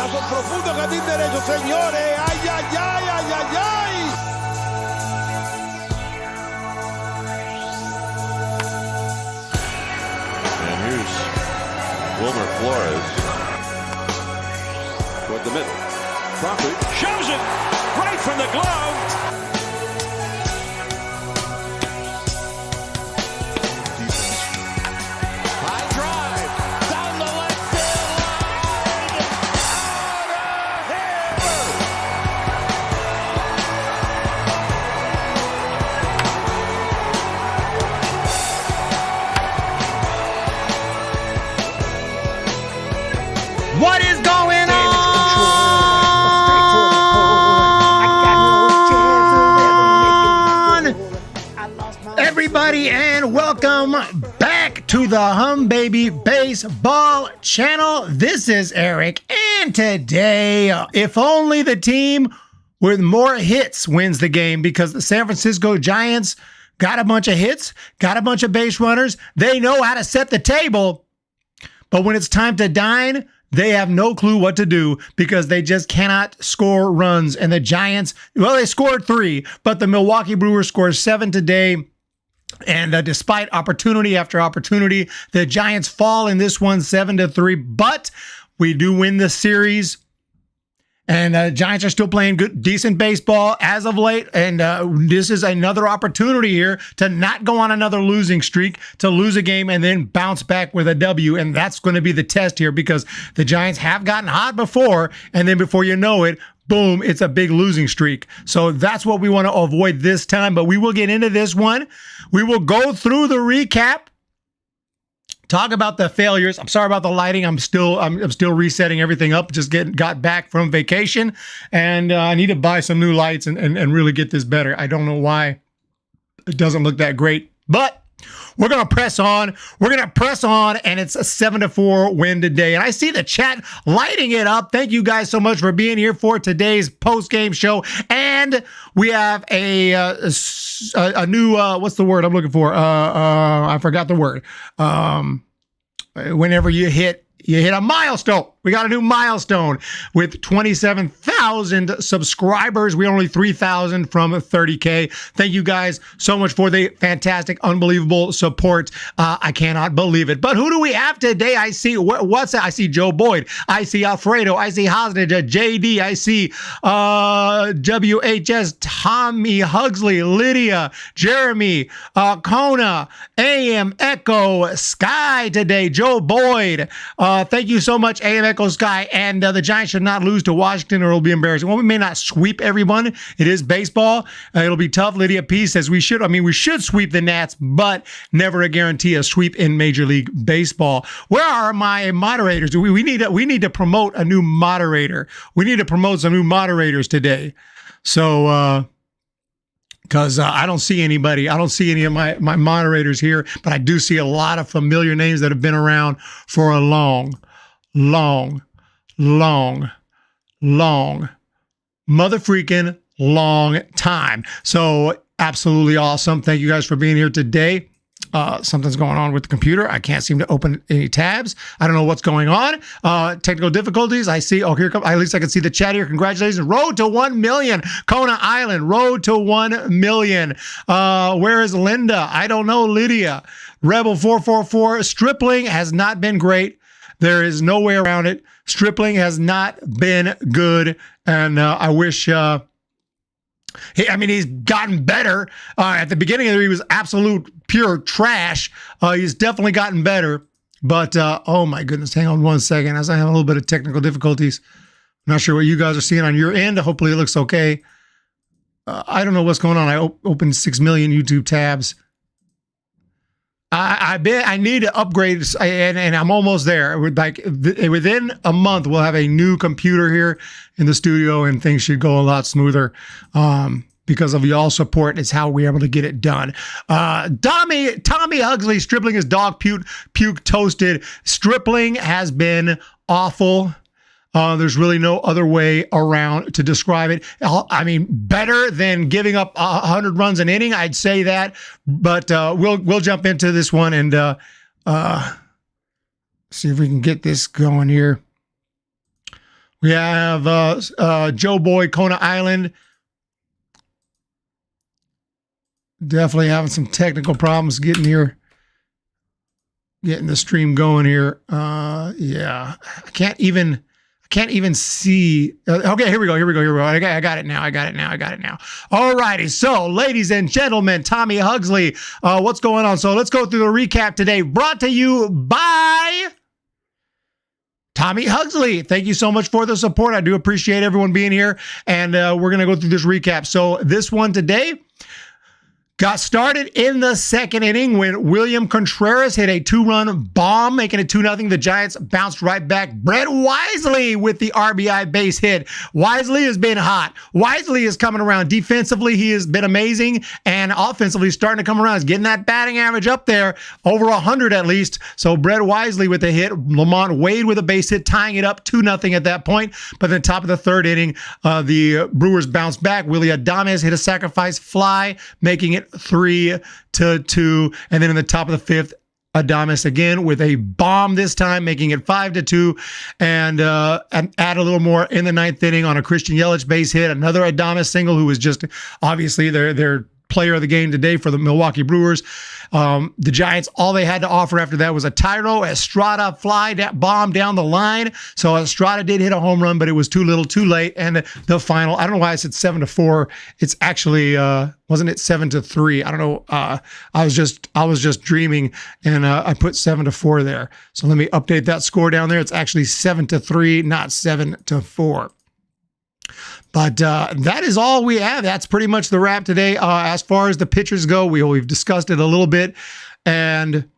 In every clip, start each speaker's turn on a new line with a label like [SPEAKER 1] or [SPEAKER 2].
[SPEAKER 1] Batazo profundo, jardín derecho, señores. ¡Ay, ay, ay, ay, ay, ay!
[SPEAKER 2] And here's Wilmer Flores toward the middle. Crawford shows it right from the glove.
[SPEAKER 1] High drive down the left field line. Out of
[SPEAKER 3] here! What is going on? Everybody, and welcome back to the Humm Baby Baseball channel. This is Eric, and today, if only the team with more hits wins the game, because the San Francisco Giants got a bunch of hits, got a bunch of base runners. They know how to set the table, but when it's time to dine, they have no clue what to do because they just cannot score runs. And the Giants, well, they scored 3, but the Milwaukee Brewers scored 7 today. And despite opportunity after opportunity, the Giants fall in this one 7-3, but we do win the series. And the Giants are still playing good, decent baseball as of late. And this is another opportunity here to not go on another losing streak, to lose a game and then bounce back with a W. And that's going to be the test here because the Giants have gotten hot before. And then before you know it, boom, it's a big losing streak. So that's what we want to avoid this time. But we will get into this one. We will go through the recap. Talk about the failures. I'm sorry about the lighting. I'm still resetting everything up. Just got back from vacation, and I need to buy some new lights and really get this better. I don't know why it doesn't look that great, but we're gonna press on. We're gonna press on, and it's a 7-4 win today. And I see the chat lighting it up. Thank you guys so much for being here for today's post-game show. And we have a new what's the word I'm looking for? I forgot the word. Whenever you hit a milestone. We got a new milestone with 27,000 subscribers. We're only 3,000 from 30K. Thank you guys so much for the fantastic, unbelievable support. I cannot believe it. But who do we have today? I see, what's that? I see Joe Boyd. I see Alfredo. I see Hosnage, JD. I see WHS, Tommy Hugsley, Lydia, Jeremy, Kona, AM, Echo, Sky today, Joe Boyd. Thank you so much, AM Echo Sky. And the Giants should not lose to Washington or it'll be embarrassing. Well, we may not sweep everyone. It is baseball. It'll be tough. Lydia P says we should sweep the Nats, but never a guarantee a sweep in Major League Baseball. Where are my moderators? We need to promote a new moderator. We need to promote some new moderators today. So, because I don't see anybody. I don't see any of my moderators here, but I do see a lot of familiar names that have been around for a long mother freaking long time. So absolutely awesome. Thank you guys for being here today. Something's going on with the computer. I can't seem to open any tabs. I don't know what's going on. Technical difficulties. I see. Oh, here comes. At least I can see the chat here. Congratulations. Road to 1 million. Kona Island. Road to 1 million. Where is Linda? I don't know. Lydia. Rebel 444. Stripling has not been great. There is no way around it. Stripling has not been good. And I wish... he's gotten better. At the beginning of the year, he was absolute pure trash. He's definitely gotten better. But, oh my goodness, hang on one second as I have a little bit of technical difficulties. I'm not sure what you guys are seeing on your end. Hopefully it looks okay. I don't know what's going on. I opened 6 million YouTube tabs. I need to upgrade, and I'm almost there. Within a month, we'll have a new computer here in the studio, and things should go a lot smoother. Because of y'all's support is how we're able to get it done. Tommy Hugsley, Stripling is dog puke toasted. Stripling has been awful. There's really no other way around to describe it. I mean, better than giving up 100 runs an inning, I'd say that. But we'll jump into this one and see if we can get this going here. We have Joe Boy, Kona Island. Definitely having some technical problems getting the stream going here. Yeah, I can't even see. Okay, here we go. I got it now. All righty. So, ladies and gentlemen, Tommy Hugsley, what's going on? So let's go through the recap today, brought to you by Tommy Hugsley. Thank you so much for the support. I do appreciate everyone being here, and we're going to go through this recap. So this one today got started in the second inning when William Contreras hit a 2-run bomb, making it 2-0. The Giants bounced right back. Brett Wisely with the RBI base hit. Wisely has been hot. Wisely is coming around. Defensively, he has been amazing, and offensively starting to come around. He's getting that batting average up there, over 100 at least. So Brett Wisely with a hit. Lamont Wade with a base hit, tying it up 2-0 at that point. But then top of the third inning, the Brewers bounced back. Willie Adames hit a sacrifice fly, making it 3-2, and then in the top of the fifth, Adames again with a bomb this time, making it 5-2, and add a little more in the ninth inning on a Christian Yelich base hit. Another Adames single, who was just obviously their player of the game today for the Milwaukee Brewers. The Giants, all they had to offer after that was a Tyro Estrada fly bomb down the line. So Estrada did hit a home run, but it was too little, too late. And the final, I don't know why I said 7-4. It's actually wasn't it 7-3? I don't know. I was just dreaming, and I put 7-4 there. So let me update that score down there. It's actually 7-3, not 7-4. But that is all we have. That's pretty much the wrap today. As far as the pitchers go, we've discussed it a little bit. And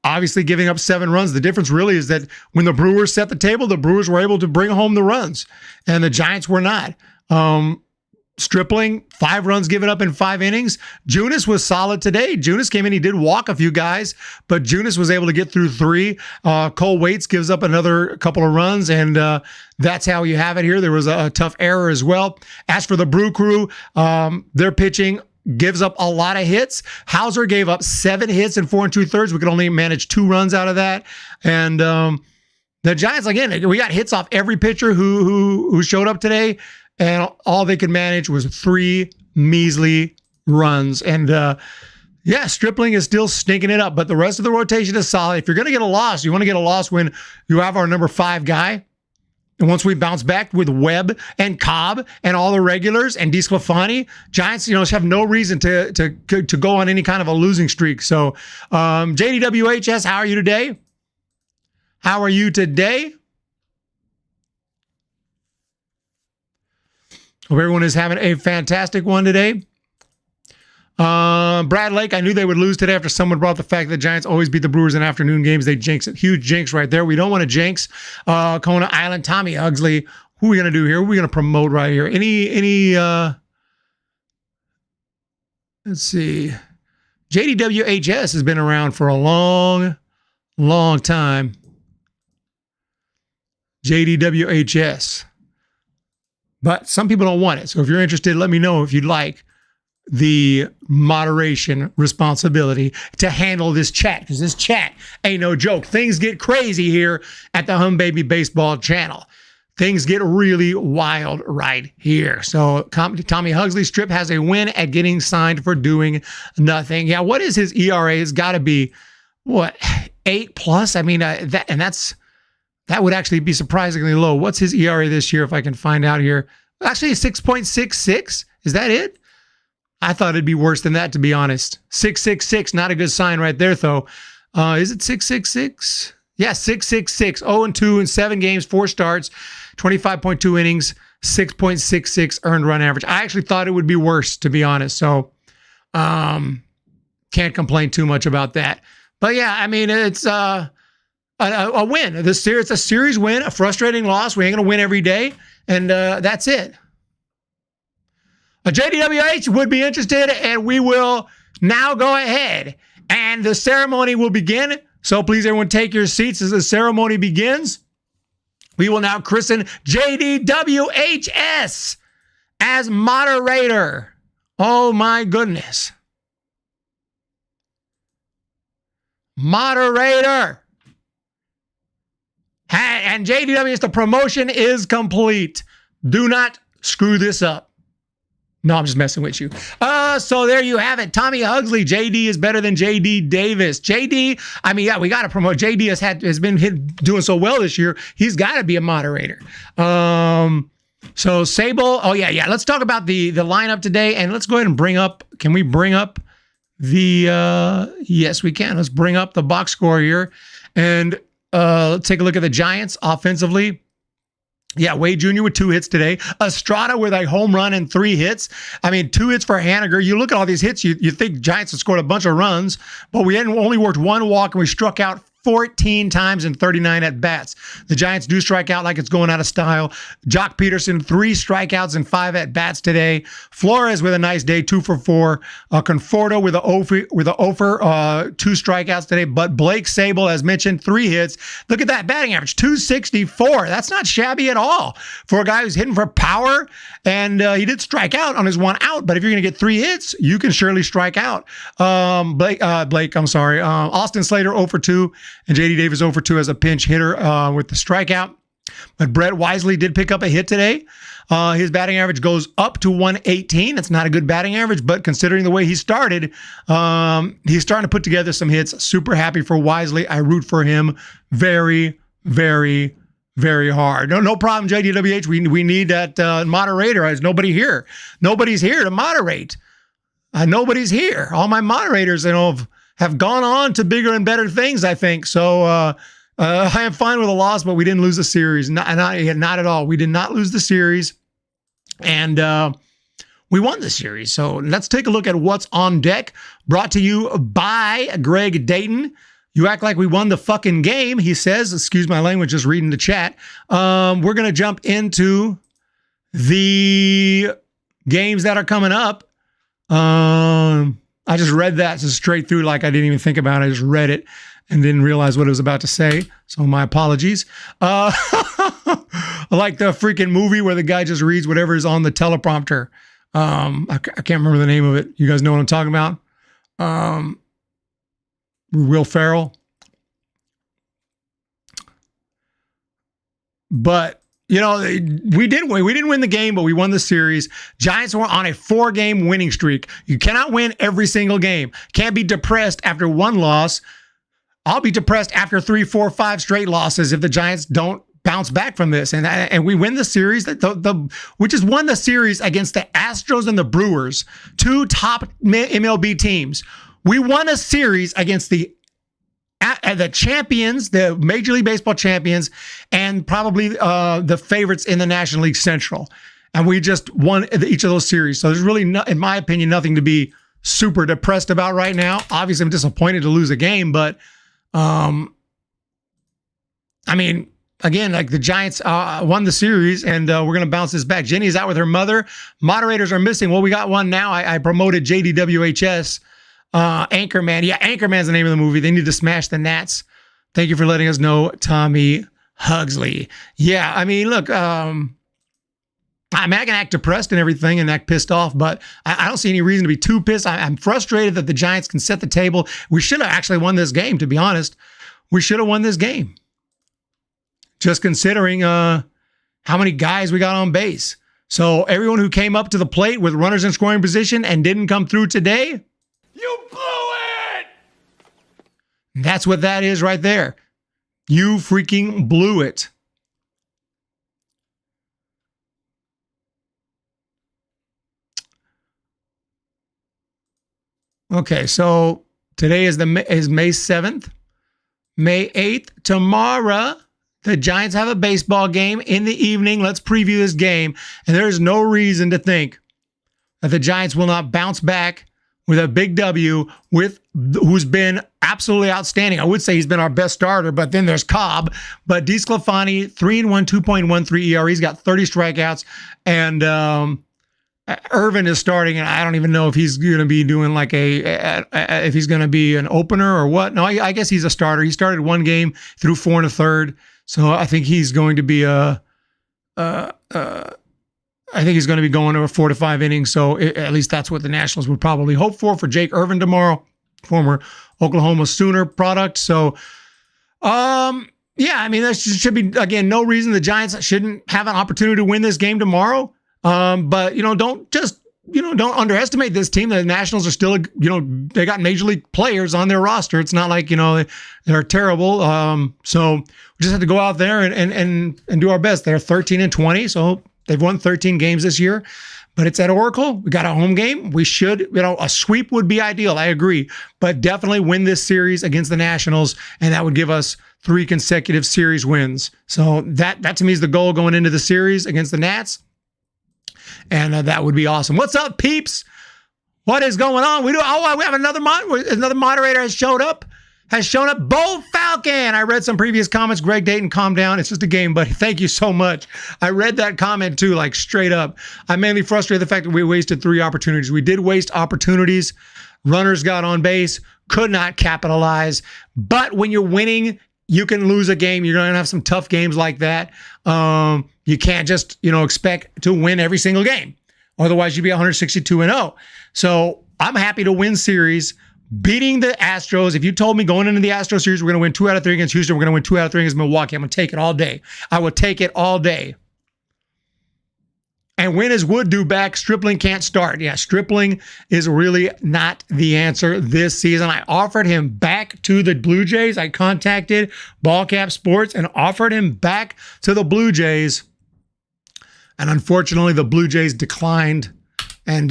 [SPEAKER 3] obviously giving up 7 runs, the difference really is that when the Brewers set the table, the Brewers were able to bring home the runs, and the Giants were not. Stripling, 5 runs given up in 5 innings. Junis was solid today. Junis came in, he did walk a few guys, but Junis was able to get through 3. Cole Waits gives up another couple of runs, and that's how you have it here. There was a tough error as well. As for the Brew Crew, their pitching gives up a lot of hits. Hauser gave up 7 hits in 4 2/3. We could only manage 2 runs out of that. And the Giants, again, we got hits off every pitcher who showed up today, and all they could manage was 3 measly runs. And Stripling is still stinking it up, but the rest of the rotation is solid. If you're going to get a loss, you want to get a loss when you have our number 5 guy. And once we bounce back with Webb and Cobb and all the regulars and DeSclafani, Giants, have no reason to go on any kind of a losing streak. So, JDWHS, how are you today? How are you today? Hope everyone is having a fantastic one today. Brad Lake, I knew they would lose today after someone brought the fact that the Giants always beat the Brewers in afternoon games. They jinx it. Huge jinx right there. We don't want to jinx. Kona Island, Tommy Hugsley. Who are we going to do here? Who are we going to promote right here? Let's see. JDWHS has been around for a long, long time. JDWHS. But some people don't want it. So if you're interested, let me know if you'd like the moderation responsibility to handle this chat, because this chat ain't no joke. Things get crazy here at the Humm Baby Baseball channel. Things get really wild right here. So Tommy Hugsley Strip has a win at getting signed for doing nothing. Yeah, what is his ERA? It's got to be, 8+? I mean, that would actually be surprisingly low. What's his ERA this year, if I can find out here? Actually, 6.66. Is that it? I thought it'd be worse than that, to be honest. 6.66, not a good sign right there, though. Is it 6.66? Yeah, 6.66. 0-2 in 7 games, 4 starts, 25.2 innings, 6.66 earned run average. I actually thought it would be worse, to be honest. So, can't complain too much about that. But yeah, I mean, it's a win. It's a series win, a frustrating loss. We ain't going to win every day, and that's it. A JDWH would be interested, and we will now go ahead, and the ceremony will begin. So please, everyone, take your seats as the ceremony begins. We will now christen JDWHS as moderator. Oh, my goodness. Moderator. And JDWs, the promotion is complete. Do not screw this up. No, I'm just messing with you. So there you have it. Tommy Hugsley, JD is better than JD Davis. JD, I mean, yeah, we got to promote. JD has been doing so well this year. He's got to be a moderator. So Sable, oh yeah. Let's talk about the lineup today, and let's go ahead and bring up. Can we bring up the? Yes, we can. Let's bring up the box score here, and let's take a look at the Giants offensively. Yeah, Wade Jr. with 2 hits today. Estrada with a home run and 3 hits. I mean, 2 hits for Haniger. You look at all these hits, you think Giants have scored a bunch of runs, but we hadn't only worked 1 walk, and we struck out 14 times in 39 at-bats. The Giants do strike out like it's going out of style. Jock Peterson, 3 strikeouts and 5 at-bats today. Flores with a nice day, 2 for 4. Conforto with a 2 strikeouts today. But Blake Sable, as mentioned, 3 hits. Look at that batting average, 264. That's not shabby at all for a guy who's hitting for power. And he did strike out on his 1 out. But if you're going to get 3 hits, you can surely strike out. Austin Slater 0 for 2. And J.D. Davis 0 for 2 as a pinch hitter with the strikeout. But Brett Wisely did pick up a hit today. His batting average goes up to 118. That's not a good batting average, but considering the way he started, he's starting to put together some hits. Super happy for Wisely. I root for him very, very, very hard. No problem, JDWH. We need that moderator. There's nobody here. Nobody's here to moderate. Nobody's here. All my moderators, have gone on to bigger and better things, I think. So I am fine with a loss, but we didn't lose the series. Not at all. We did not lose the series. And we won the series. So let's take a look at what's on deck. Brought to you by Greg Dayton. You act like we won the fucking game, he says. Excuse my language, just reading the chat. We're going to jump into the games that are coming up. I just read that just straight through like I didn't even think about it. I just read it and didn't realize what it was about to say. So my apologies. Like the freaking movie where the guy just reads whatever is on the teleprompter. I can't remember the name of it. You guys know what I'm talking about? Will Ferrell. But we didn't win. We didn't win the game, but we won the series. Giants were on a 4-game winning streak. You cannot win every single game. Can't be depressed after 1 loss. I'll be depressed after 3, 4, 5 straight losses if the Giants don't bounce back from this. And we win the series. We just won the series against the Astros and the Brewers, 2 top MLB teams. We won a series against the champions, the Major League Baseball champions, and probably the favorites in the National League Central. And we just won each of those series. So there's really, in my opinion, nothing to be super depressed about right now. Obviously, I'm disappointed to lose a game, but I mean, again, like the Giants won the series, and we're going to bounce this back. Jenny's out with her mother. Moderators are missing. Well, we got one now. I promoted JDWHS. Anchorman. Yeah, Anchorman's the name of the movie. They need to smash the Nats. Thank you for letting us know, Tommy Hugsley. Yeah, I mean, look, I can act depressed and everything and act pissed off, but I don't see any reason to be too pissed. I'm frustrated that the Giants can set the table. We should have actually won this game, to be honest. We should have won this game. Just considering how many guys we got on base. So everyone who came up to the plate with runners in scoring position and didn't come through today,
[SPEAKER 1] You blew it!
[SPEAKER 3] that's what that is right there. You freaking blew it. Okay, so today is May 7th. May 8th, tomorrow, the Giants have a baseball game in the evening. Let's preview this game. And there's no reason to think that the Giants will not bounce back with a big W with who's been absolutely outstanding. I would say he's been our best starter, but then there's Cobb. But DeSclafani, 3-1, 2.13 ERA. He's got 30 strikeouts. And Irvin is starting, and I don't even know if he's going to be doing like if he's going to be an opener or what. No, I guess he's a starter. He started 1 game, threw 4 1/3. So I think he's going to be I think he's going to be going over 4 to 5 innings. So at least that's what the Nationals would probably hope for Jake Irvin tomorrow, former Oklahoma Sooner product. So, Yeah, I mean, there should be, again, no reason the Giants shouldn't have an opportunity to win this game tomorrow. But, don't underestimate this team. The Nationals are still, they got major league players on their roster. It's not like, they're terrible. So we just have to go out there and do our best. They're 13-20, so they've won 13 games this year. But it's at Oracle. We got a home game. We should, a sweep would be ideal. I agree. But definitely win this series against the Nationals, and that would give us 3 consecutive series wins. So that to me is the goal going into the series against the Nats. And that would be awesome. What's up, peeps? What is going on? We have another moderator has showed up. Bo Falcon. I read some previous comments. Greg Dayton, calm down. It's just a game, buddy. Thank you so much. I read that comment too, like straight up. I'm mainly frustrated the fact that we wasted 3 opportunities. We did waste opportunities. Runners got on base, could not capitalize. But when you're winning, you can lose a game. You're going to have some tough games like that. You can't just, expect to win every single game. Otherwise, you'd be 162-0. So I'm happy to win series. Beating the Astros. If you told me going into the Astros series, we're going to win 2 out of 3 against Houston, we're going to win 2 out of 3 against Milwaukee, I'm going to take it all day. I will take it all day. And when is Wood due back? Stripling can't start. Yeah, Stripling is really not the answer this season. I offered him back to the Blue Jays. I contacted Ballcap Sports and offered him back to the Blue Jays. And unfortunately, the Blue Jays declined. And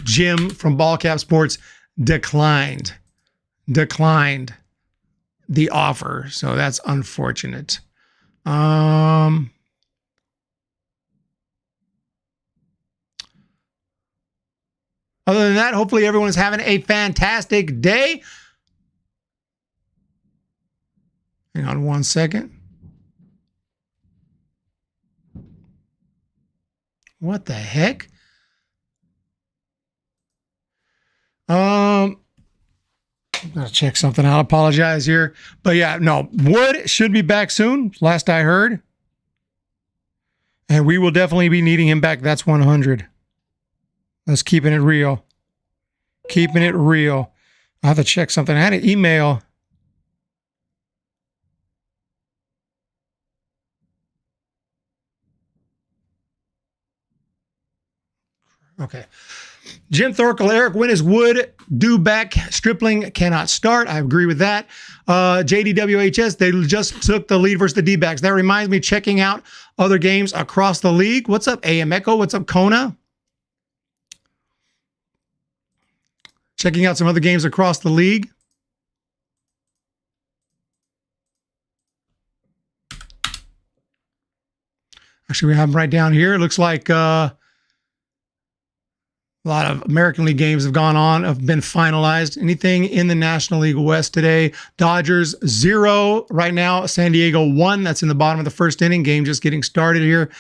[SPEAKER 3] Jim from Ballcap Sports declined the offer. So that's unfortunate. Other than that, hopefully everyone is having a fantastic day. Hang on one second. What the heck? I'm gonna check something out. I apologize here. But yeah, no, Wood should be back soon, last I heard. And we will definitely be needing him back. That's 100. That's keeping it real. Keeping it real. I have to check something. I had an email. Okay. Jim Thorkel, Eric, when is Wood due back? Stripling cannot start. I agree with that. JDWHS, they just took the lead versus the D-backs. That reminds me, checking out other games across the league. What's up, AM Echo? What's up, Kona? Checking out some other games across the league. Actually, we have them right down here. It looks like a lot of American League games have been finalized. Anything in the National League West today? Dodgers 0 right now. San Diego 1. That's in the bottom of the first inning. Game just getting started here.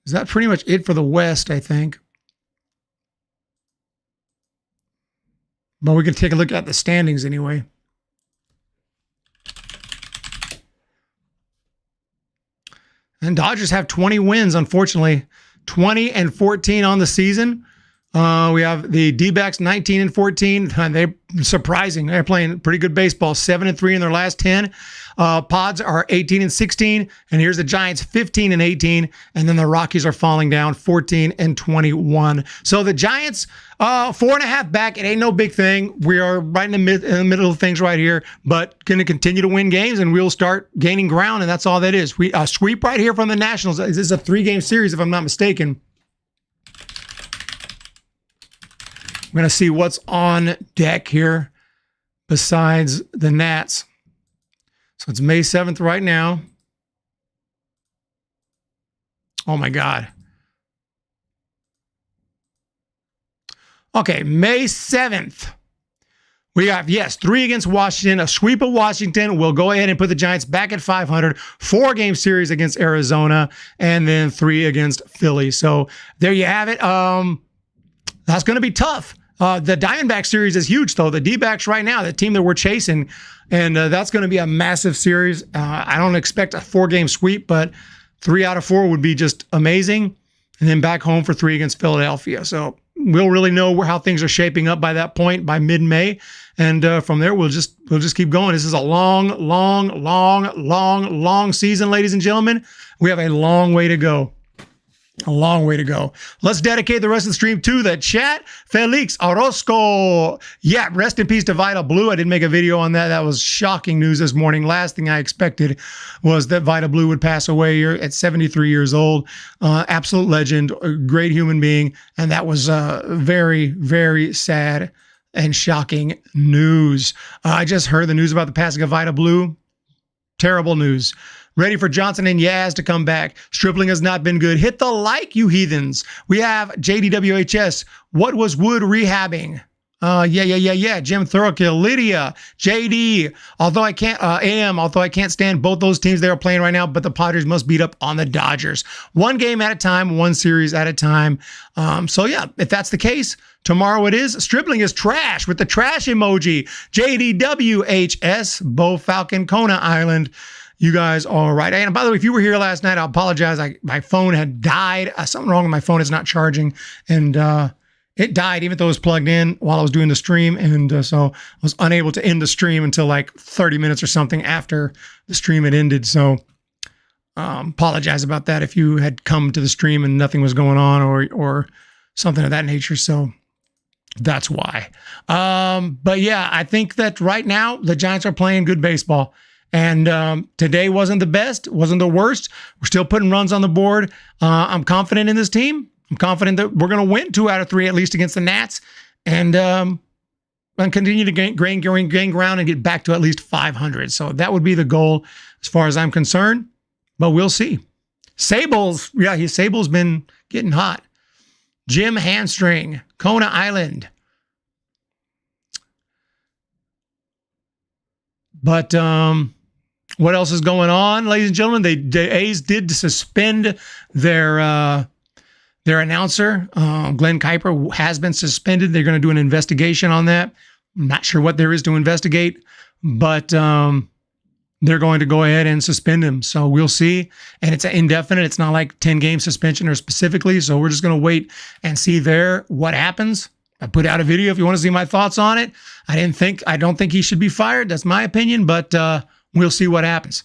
[SPEAKER 3] Is that pretty much it for the West, I think? But we can take a look at the standings anyway. And Dodgers have 20 wins, unfortunately. 20-14 on the season. We have the D-backs 19-14. They're surprising. They're playing pretty good baseball. 7-3 in their last 10. Pods are 18-16. And here's the Giants 15-18. And then the Rockies are falling down 14-21. So the Giants 4.5 back. It ain't no big thing. We are right in the middle of things right here, but going to continue to win games and we'll start gaining ground. And that's all that is. We sweep right here from the Nationals. This is a 3-game series, if I'm not mistaken. I'm going to see what's on deck here besides the Nats. So it's May 7th right now. Oh, my God. Okay, May 7th. We have, 3 against Washington, a sweep of Washington. We'll go ahead and put the Giants back at 500. 4-game series against Arizona, and then 3 against Philly. So there you have it. That's going to be tough. The Diamondback series is huge, though. The D-backs right now, the team that we're chasing, and that's going to be a massive series. I don't expect a 4-game sweep, but 3 out of 4 would be just amazing. And then back home for 3 against Philadelphia. So we'll really know how things are shaping up by that point, by mid-May. And from there, we'll just keep going. This is a long season, ladies and gentlemen. We have a long way to go. A long way to go. Let's dedicate the rest of the stream to the chat. Felix Orozco. Yeah, rest in peace to Vida Blue. I did make a video on that. That was shocking news this morning. Last thing I expected was that Vida Blue would pass away here at 73 years old. Absolute legend, a great human being. And that was very, very sad and shocking news. I just heard the news about the passing of Vida Blue. Terrible news. Ready for Johnson and Yaz to come back. Stripling has not been good. Hit the like, you heathens. We have JDWHS. What was Wood rehabbing? Yeah. Jim Thorokill, Lydia, JD. Although I can't stand both those teams they are playing right now, but the Padres must beat up on the Dodgers. One game at a time, one series at a time. So yeah, if that's the case, tomorrow it is. Stripling is trash with the trash emoji. JDWHS, Bo Falcon, Kona Island. You guys are right. And by the way, if you were here last night, I apologize. My phone had died. Something wrong with my phone. It's not charging. And it died even though it was plugged in while I was doing the stream. And so I was unable to end the stream until like 30 minutes or something after the stream had ended. So apologize about that if you had come to the stream and nothing was going on or something of that nature. So that's why. But yeah, I think that right now the Giants are playing good baseball. And today wasn't the best, wasn't the worst. We're still putting runs on the board. I'm confident in this team. I'm confident that we're going to win 2 out of 3 at least against the Nats, and continue to gain ground and get back to at least 500. So that would be the goal as far as I'm concerned. But we'll see. Sable's been getting hot. Jim Hamstring, Kona Island. But what else is going on, ladies and gentlemen? The A's did suspend their announcer. Glenn Kuiper has been suspended. They're going to do an investigation on that. I'm not sure what there is to investigate, but they're going to go ahead and suspend him. So we'll see. And it's indefinite. It's not like 10-game suspension or specifically. So we're just going to wait and see what happens. I put out a video if you want to see my thoughts on it. I don't think he should be fired. That's my opinion, but we'll see what happens.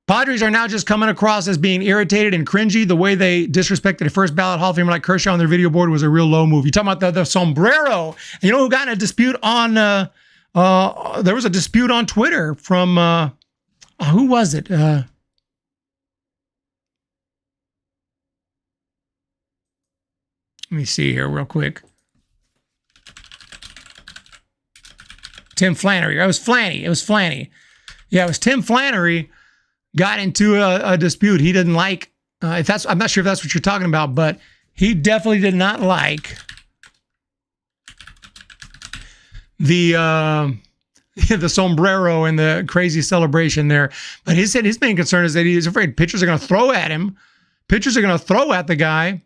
[SPEAKER 3] Padres are now just coming across as being irritated and cringy. The way they disrespected a first ballot Hall of Famer like Kershaw on their video board was a real low move. You're talking about the sombrero. You know who got in a dispute on, there was a dispute on Twitter from, who was it? Let me see here real quick. Tim Flannery. It was Flanny. Yeah, it was Tim Flannery got into a dispute. He didn't like, I'm not sure if that's what you're talking about, but he definitely did not like the sombrero and the crazy celebration there. But he said his main concern is that he's afraid pitchers are going to throw at him. Pitchers are going to throw at the guy.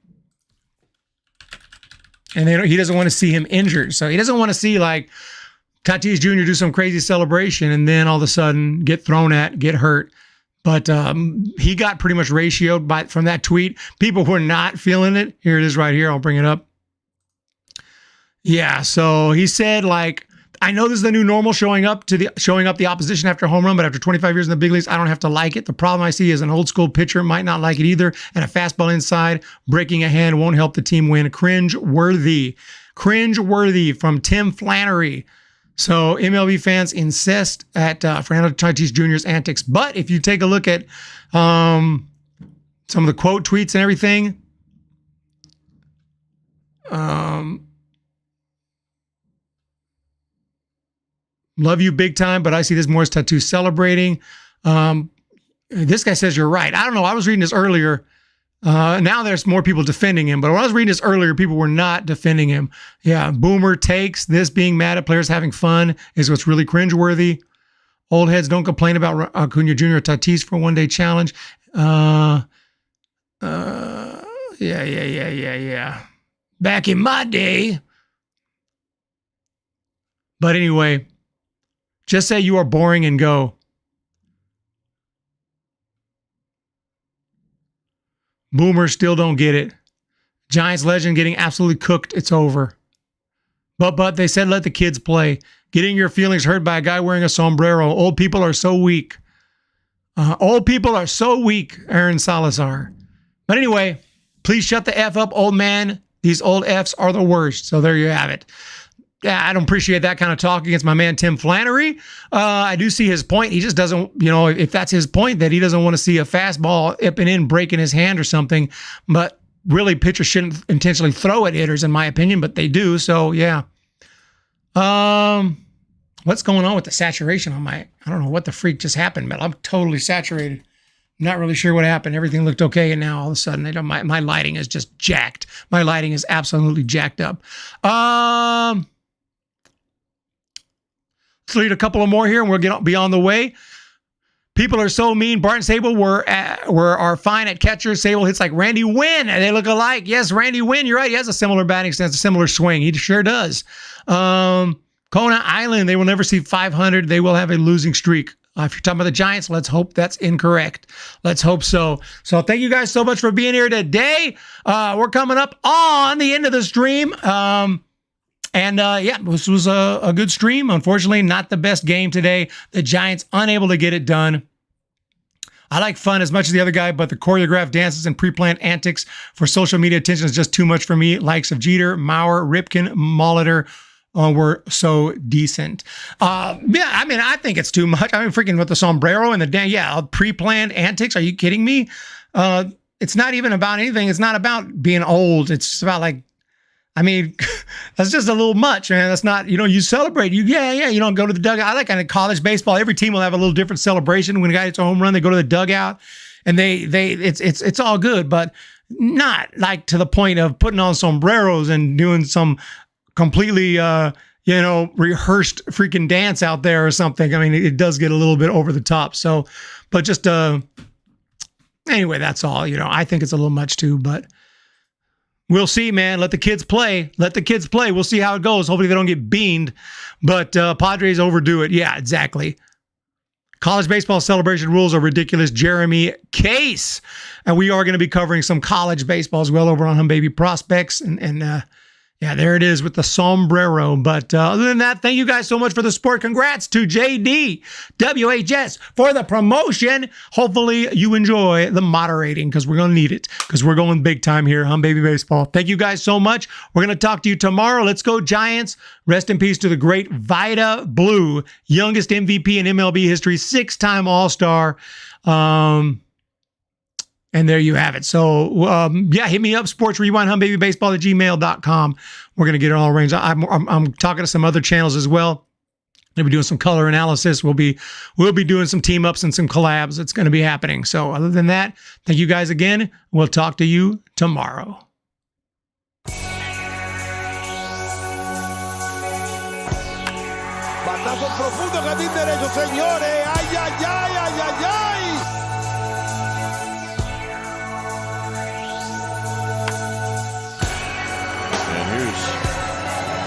[SPEAKER 3] And he doesn't want to see him injured. So he doesn't want to see like Tatis Jr. do some crazy celebration and then all of a sudden get thrown at, get hurt. But he got pretty much ratioed from that tweet. People were not feeling it. Here it is right here. I'll bring it up. Yeah, so he said, like, I know this is the new normal, showing up the opposition after a home run, but after 25 years in the big leagues, I don't have to like it. The problem I see is an old school pitcher might not like it either, and a fastball inside, breaking a hand won't help the team win. Cringe-worthy from Tim Flannery. So MLB fans insist at Fernando Tatis Jr.'s antics. But if you take a look at some of the quote tweets and everything, love you big time, but I see this more as Tattoo celebrating. This guy says you're right. I don't know. I was reading this earlier. Now there's more people defending him, but when I was reading this earlier, people were not defending him. Yeah, Boomer takes this being mad at players having fun is what's really cringeworthy. Old heads don't complain about Acuna Jr. or Tatis for a one-day challenge. Yeah. Back in my day. But anyway, just say you are boring and go. Boomers still don't get it. Giants legend getting absolutely cooked. It's over. But they said let the kids play. Getting your feelings hurt by a guy wearing a sombrero. Old people are so weak. Old people are so weak, Aaron Salazar. But anyway, please shut the F up, old man. These old Fs are the worst. So there you have it. Yeah, I don't appreciate that kind of talk against my man Tim Flannery. I do see his point. He just doesn't, if that's his point, that he doesn't want to see a fastball up and in breaking his hand or something. But really, pitchers shouldn't intentionally throw at hitters, in my opinion, but they do. So, yeah. What's going on with the saturation on I don't know what the freak just happened, but I'm totally saturated. I'm not really sure what happened. Everything looked okay, and now all of a sudden, my lighting is just jacked. My lighting is absolutely jacked up. Let's read a couple of more here, and we'll be on the way. People are so mean. Bart and Sable are fine at catcher. Sable hits like Randy Wynn, and they look alike. Yes, Randy Wynn, you're right. He has a similar batting stance, a similar swing. He sure does. Kona Island, they will never see 500. They will have a losing streak. If you're talking about the Giants, let's hope that's incorrect. Let's hope so. So thank you guys so much for being here today. We're coming up on the end of the stream. This was a good stream. Unfortunately, not the best game today. The Giants unable to get it done. I like fun as much as the other guy, but the choreographed dances and pre-planned antics for social media attention is just too much for me. Likes of Jeter, Maurer, Ripken, Molitor were so decent. I think it's too much. Freaking with the sombrero and the pre-planned antics. Are you kidding me? It's not even about anything. It's not about being old. It's just about that's just a little much, man. That's not, you celebrate. You don't go to the dugout. I like kind of college baseball. Every team will have a little different celebration. When a guy hits a home run, they go to the dugout and it's all good, but not like to the point of putting on sombreros and doing some completely, rehearsed freaking dance out there or something. It does get a little bit over the top. So, but just, anyway, that's all, I think it's a little much too, but we'll see, man. Let the kids play. We'll see how it goes. Hopefully they don't get beamed, but Padres overdo it. Yeah, exactly. College baseball celebration rules are ridiculous. Jeremy Case. And we are going to be covering some college baseball as well over on Humm Baby Prospects. And there it is with the sombrero. But other than that, thank you guys so much for the support. Congrats to JD WHS for the promotion. Hopefully you enjoy the moderating because we're going to need it because we're going big time here on Baby Baseball. Thank you guys so much. We're going to talk to you tomorrow. Let's go Giants. Rest in peace to the great Vida Blue, youngest MVP in MLB history, 6-time All-Star. And there you have it. So, hit me up, Sports Rewind, humbabybaseball@gmail.com. We're going to get it all arranged. I'm talking to some other channels as well. They'll be doing some color analysis. We'll be doing some team ups and some collabs. It's going to be happening. So other than that, thank you guys again. We'll talk to you tomorrow.
[SPEAKER 2] Batazo profundo, jardín derecho, señores. Ay, ay, ay, ay, ay, ay.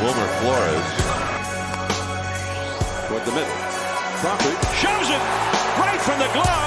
[SPEAKER 4] Wilmer Flores toward the middle. Crawford
[SPEAKER 1] shows it right from the glove.